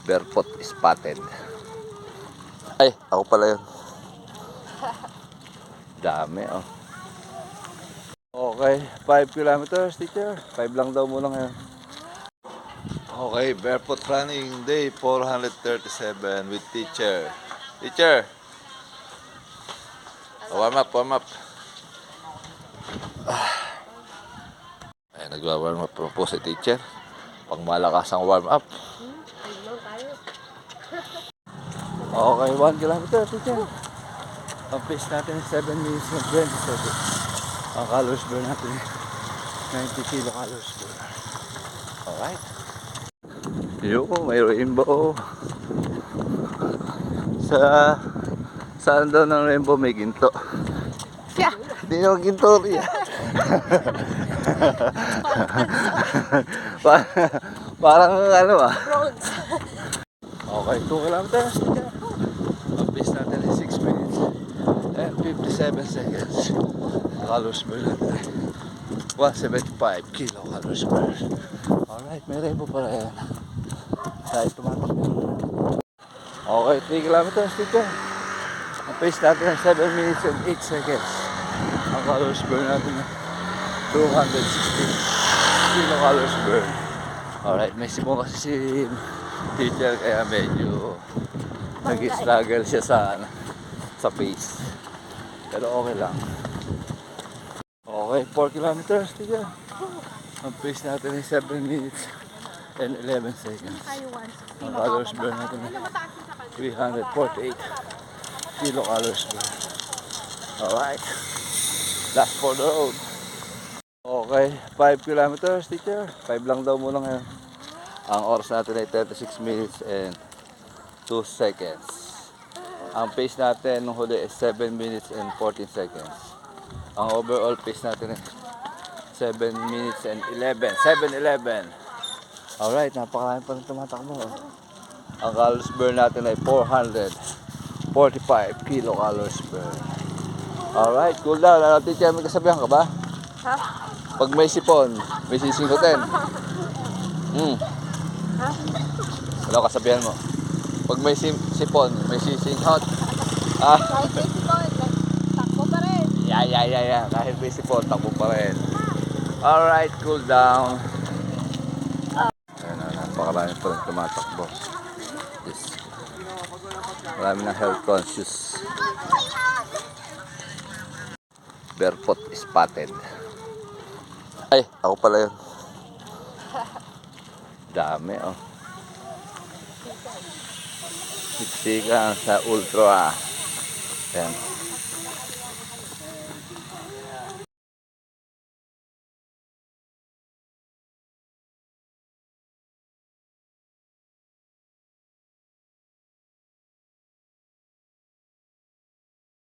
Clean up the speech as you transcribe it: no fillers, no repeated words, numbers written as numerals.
Barefoot spotted. Ay, ako pala yun. Dami, oh. Okay, 5 kilometers, teacher. 5 lang daw muna ngayon. Okay, barefoot running day 437 with teacher. Teacher! Warm up, warm up. Ay, nagwa-warm up po si teacher. Pang malakas ang warm up. Okay, 1 kilometer, teacher. Ang pace natin 7 minutes and 20 seconds. Ang calories burn natin 90 kilocalories burn. Alright. Yung may rainbow. Saan daw ng rainbow may ginto? Yeah. Hindi naman ginto rin. Parang ano ah. Bronze. Okay, 2 kilometers. Ang pace natin is 6 minutes and 57 seconds. Calories burn natin 175 kilocalories burn. Alright, may rainbow pala yan. Tayo tumatakbo. Okay, 3 kilometers dito. Ang pace natin ay 7 minutes and 8 seconds. Ang calories burn natin ay 260 kilocalories burn. Alright, may sipon kasi si teacher kaya medyo nag-struggle siya sa pace. Pero okay lang. Okay, 4 kilometers teacher. Ang pace natin ay 7 minutes and 11 seconds. Ang calories burn natin ay 348 kilocalories burn. Alright. Last for the road. Okay, 5 kilometers teacher. 5 lang daw muna ngayon. Ang oras natin ay 36 minutes and 2 seconds. Ang pace natin nung huli is 7 minutes and 14 seconds. Ang overall pace natin ay 7 minutes and 11. 7:11. Alright, napakarami pa rin tumatakbo. Ang calories burn natin ay 445 kilocalories burn. Alright, cool down. Ano, teacher, may kasabihan ka ba? Ha? Pag may sipon, may sisingutin. Ano kasabihan mo? Pag may sipon, may sisinghot. Ah, Kahit basicon, takbo pa rin. yeah. Kahit may sipon, takbo pa rin. Alright, cool down. Ayan na, napakarami pa rin tumatakbo. Yes. Marami na health conscious. Barefoot spotted. Ay, ako pala yun. Dami, oh. Siksikan sa ultra. Ayan.